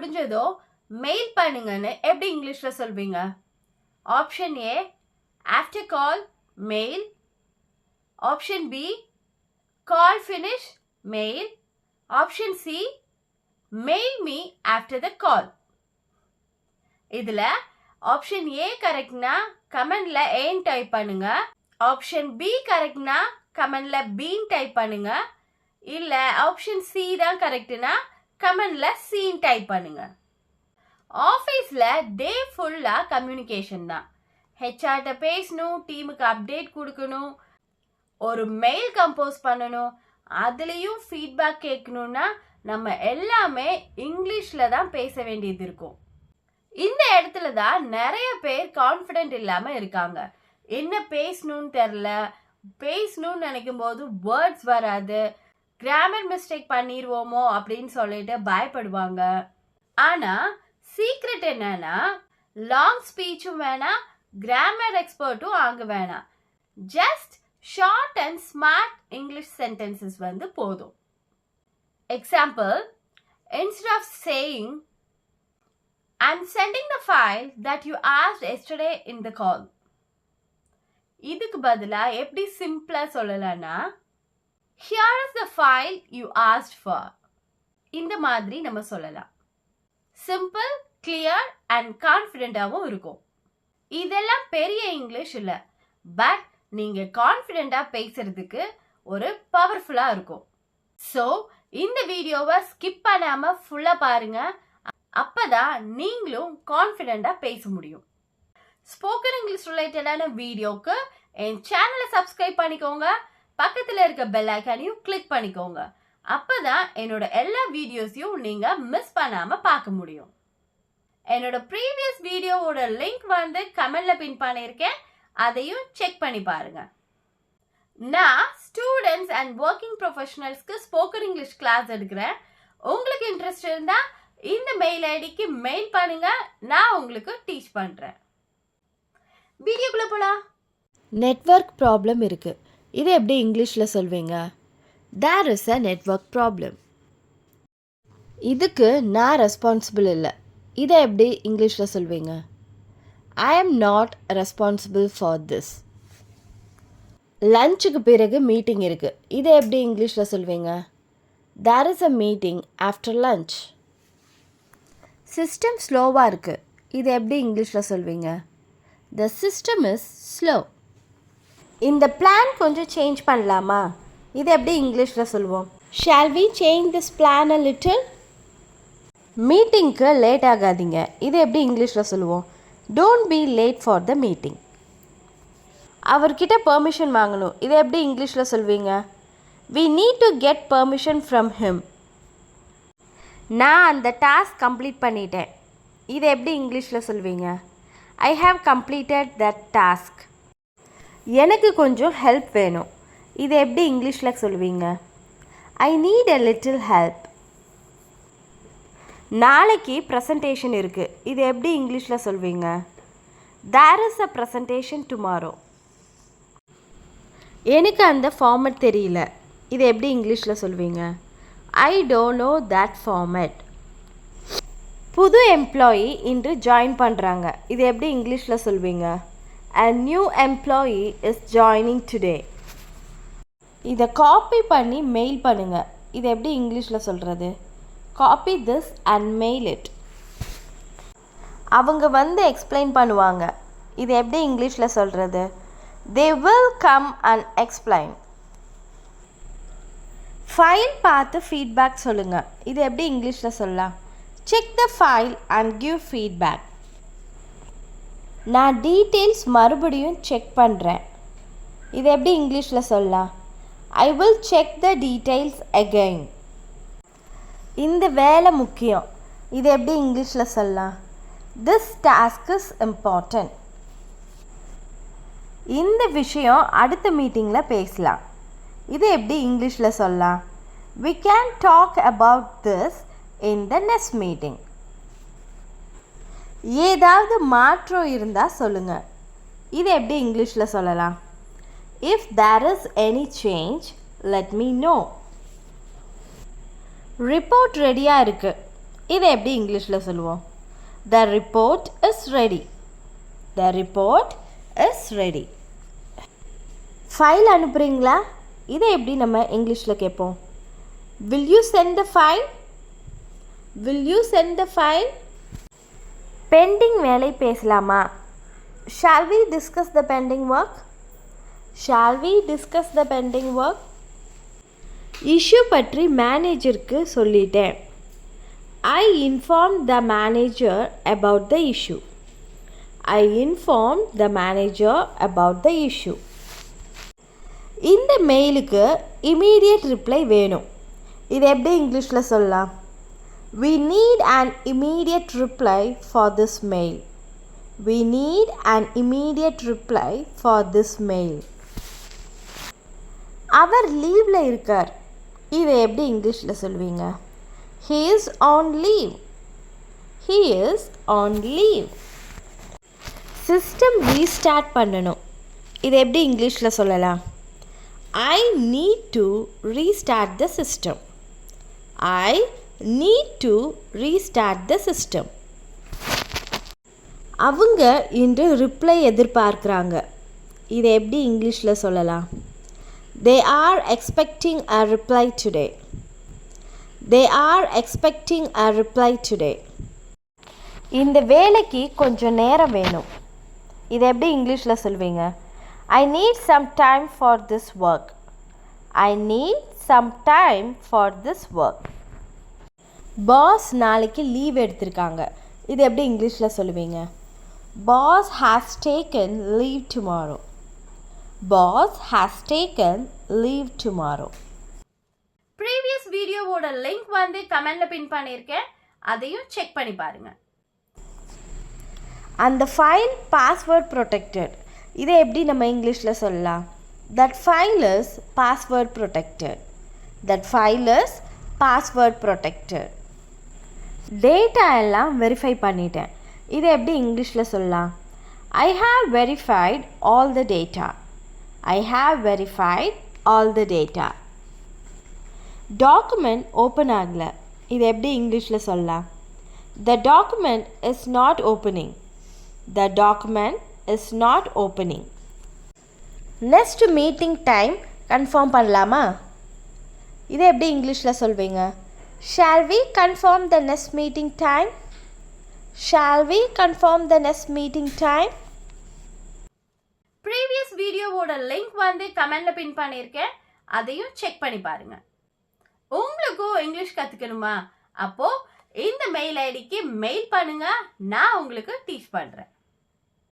முடிஞ்சதோ mail பண்ணுங்கன்னு எப்படி இங்கிலீஷ்ல சொல்வீங்க? Option A after call mail, option B call finish mail, option C mail me after the call. இதுல option ஏ கரெக்ட்னா கமெண்ட்ல ஏன் டைப் பண்ணுங்க, ஆப்ஷன் பி கரெக்ட்னா கமெண்ட்ல பீன் டைப் பண்ணுங்க, இல்ல ஆப்ஷன் சி தான் கரெக்ட்னா கமெண்ட்ல சீன் டைப் பண்ணுங்க. ஆஃபீஸ்ல டே ஃபுல்லா கம்யூனிகேஷன் தான். ஹெச்ஆர்ட்ட பேசணும், டீமுக்கு அப்டேட் கொடுக்கணும், ஒரு மெயில் கம்போஸ் பண்ணணும், அதுலேயும் ஃபீட்பேக் கேட்கணும்னா நம்ம எல்லாமே இங்கிலீஷில் தான் பேச வேண்டியது இருக்கும். இந்த இடத்துல தான் நிறைய பேர் கான்ஃபிடென்ட் இல்லாமல் இருக்காங்க. என்ன பேசணும்னு தெரில, பேசணும்னு நினைக்கும் போது வேர்ட்ஸ் வராது, கிராமர் மிஸ்டேக் பண்ணிடுவோமோ அப்படின்னு சொல்லிட்டு பயப்படுவாங்க. ஆனால் சீக்ரெட் என்னன்னா லாங் ஸ்பீச்சும் வேணாம், கிராமர் எக்ஸ்பர்ட்டும் ஆக வேணாம். Just short and smart English sentences வந்து போதும். Example, instead of saying I'm sending the file that you asked yesterday in the call, இதுக்கு பதிலா எப்படி சிம்பிளா சொல்லலாம்னா here is the file you asked for. இந்த மாதிரி நம்ம சொல்லலாம். சிம்பிள், கிளியர் அண்ட் கான்ஃபிடென்ட்டாகவும் இருக்கும். இதெல்லாம் பெரிய இங்கிலீஷ் இல்லை, பட் நீங்க கான்ஃபிடென்ட்டா பேசுறதுக்கு ஒரு பவர்ஃபுல்லா இருக்கும். ஸோ இந்த வீடியோவை ஸ்கிப் பண்ணாம ஃபுல்லா பாருங்க, அப்பதான் நீங்களும் கான்ஃபிடென்ட்டா பேச முடியும். ஸ்போக்கன் இங்கிலீஷ் ரிலேட்டடான வீடியோக்கு என் சேனலை சப்ஸ்கிரைப் பண்ணிக்கோங்க, பக்கத்தில் இருக்க பெல் ஐக்கானையும் கிளிக் பண்ணிக்கோங்க. அப்பதான் என்னோட எல்லா வீடியோஸையும் நீங்க மிஸ் பண்ணாம பார்க்க முடியும். என்னோட ப்ரீவியஸ் வீடியோவோட லிங்க் வந்து கமெண்ட்ல பின் பண்ணியிருக்கேன், அதையும் செக் பண்ணி பாருங்க. நான் ஸ்டூடெண்ட்ஸ் அண்ட் ஒர்க்கிங் ப்ரொஃபஷனல்ஸ்க்கு ஸ்போக்கன் இங்கிலீஷ் கிளாஸ் எடுக்கிறேன். உங்களுக்கு இன்ட்ரெஸ்ட் இருந்தா இந்த மெயில் ஐடிக்கு மெயில் பண்ணுங்க, நான் உங்களுக்கு டீச் பண்றேன். வீடியோக்குள்ள போலாம். நெட்வொர்க் ப்ராப்ளம் இருக்கு, இதை எப்படி இங்கிலீஷில் சொல்வீங்க? There is a network problem. இதுக்கு நான் ரெஸ்பான்சிபிள் இல்லை, இதை எப்படி இங்கிலீஷில் சொல்வீங்க? ஐ am not responsible for this. லஞ்சுக்கு பிறகு மீட்டிங் இருக்குது, இதை எப்படி இங்கிலீஷில் சொல்வீங்க? There is a meeting after lunch. System ஸ்லோவாக இருக்குது, இதை எப்படி இங்கிலீஷில் சொல்வீங்க? The system is slow. இந்த பிளான் கொஞ்சம் சேஞ்ச் பண்ணலாமா? இதை எப்படி இங்கிலீஷில் சொல்லுவோம்? Shall we change this plan a little? மீட்டிங்க்கு லேட் ஆகாதீங்க, இதை எப்படி இங்கிலீஷில் சொல்லுவோம்? Don't be late for the meeting. அவர்கிட்ட பெர்மிஷன் வாங்கணும், இதை எப்படி இங்கிலீஷில் சொல்வீங்க? We need to get permission from him. நான் அந்த டாஸ்க் கம்ப்ளீட் பண்ணிட்டேன், இதை எப்படி இங்கிலீஷில் சொல்வீங்க? I have completed that task. எனக்கு கொஞ்சம் ஹெல்ப் வேணும், இதை எப்படி இங்கிலீஷில் சொல்வீங்க? I need a little help. நாளைக்கு ப்ரெசன்டேஷன் இருக்குது, இது எப்படி இங்கிலீஷில் சொல்வீங்க? There is a presentation tomorrow. எனக்கு அந்த ஃபார்மட் தெரியல, இது எப்படி இங்கிலீஷில் சொல்வீங்க? I don't know that format. புது எம்ப்ளாயி இன்று ஜாயின் பண்ணுறாங்க, இது எப்படி இங்கிலீஷில் சொல்வீங்க? A new employee is joining today. இதை காப்பி பண்ணி மெயில் பண்ணுங்கள், இது எப்படி இங்கிலீஷில் சொல்கிறது? Copy this and mail it. அவங்க வந்து எக்ஸ்பிளைன் பண்ணுவாங்க, இது எப்படி இங்கிலீஷில் சொல்கிறது? They will come and explain. File பார்த்து ஃபீட்பேக் சொல்லுங்கள், இது எப்படி இங்கிலீஷில் சொல்லலாம்? Check the file and give feedback. நான் டீட்டெயில்ஸ் மறுபடியும் செக் பண்ணுறேன், இது எப்படி இங்கிலீஷில் சொல்லலாம்? I will check the details again. இந்த வேலை முக்கியம், இது எப்படி இங்கிலீஷில் சொல்லலாம்? This task is important. இந்த விஷயம் அடுத்த மீட்டிங்கில் பேசலாம், இது எப்படி இங்கிலீஷில் சொல்லலாம்? We can talk about this in the next meeting. ஏதாவது மாற்றம் இருந்தால் சொல்லுங்கள், இது எப்படி இங்கிலீஷில் சொல்லலாம்? If there is any change let me know. Report ரெடியாக இருக்குது, இதை எப்படி இங்கிலீஷில் சொல்லுவோம்? The report is ready. The report is ready. File அனுப்புகிறீங்களா? இதை எப்படி நம்ம இங்கிலீஷில் கேட்போம்? Will you send the file? Will you send the file? Pending வேலை பேசலாமா? Shall we discuss the pending work? Shall we discuss the pending work? Issue பற்றி மேனேஜருக்கு சொல்லிட்டேன். I inform the manager about the issue. I inform the manager about the issue. இந்த மெயிலுக்கு immediate reply வேணும். இது எப்படி இங்கிலீஷில் சொல்லலாம்? We need an immediate reply for this mail. We need an immediate reply for this mail. அவர் லீவில் இருக்கார். இதை எப்படி இங்கிலீஷில் சொல்வீங்க? He is on leave. He is on leave. System restart பண்ணணும். இதை எப்படி இங்கிலீஷில் சொல்லலாம்? I need to restart the system. I need to restart the system. அவங்க இன்று ரிப்ளை எதிர்பார்க்குறாங்க. இதை எப்படி இங்கிலீஷில் சொல்லலாம்? They are expecting a reply today. They are expecting a reply today. இந்த வேலைக்கு கொஞ்சம் நேரம் வேணும். இதை எப்படி இங்கிலீஷில் சொல்வீங்க? I need some time for this work. I need some time for this work. Boss நாளைக்கு லீவ் எடுத்திருக்காங்க. இது எப்படி இங்கிலீஷில் சொல்லுவீங்க? Boss has taken leave tomorrow. Boss has taken leave tomorrow. Previous வீடியோவோட லிங்க் வந்து கமெண்ட்ல பின் பண்ணியிருக்கேன், அதையும் செக் பண்ணி பாருங்க. அந்த ஃபைல் பாஸ்வேர்ட் ப்ரொடெக்டட். இதை எப்படி நம்ம இங்கிலீஷில் சொல்லலாம்? That file is password protected. That file is password protected. Data எல்லாம் வெரிஃபை பண்ணிட்டேன். இதை எப்படி இங்கிலீஷில் சொல்லலாம்? I have verified all the data. I have verified all the data. Document open ஆகலை. இது எப்படி இங்கிலீஷில் சொல்லலாம்? த document is not opening. The document is not opening. Next meeting time confirm பண்ணலாமா? இதை எப்படி இங்கிலீஷில் சொல்வீங்க? Shall we confirm the next meeting time? Shall we confirm the next meeting time? Previous வீடியோவோட லிங்க் வந்து கமெண்ட்ல பின் பண்ணியிருக்கேன், அதையும் செக் பண்ணி பாருங்க. உங்களுக்கும் இங்கிலீஷ் கற்றுக்கணுமா? அப்போ இந்த மெயில் ஐடிக்கு மெயில் பண்ணுங்க, நான் உங்களுக்கு டீச் பண்ணுறேன்.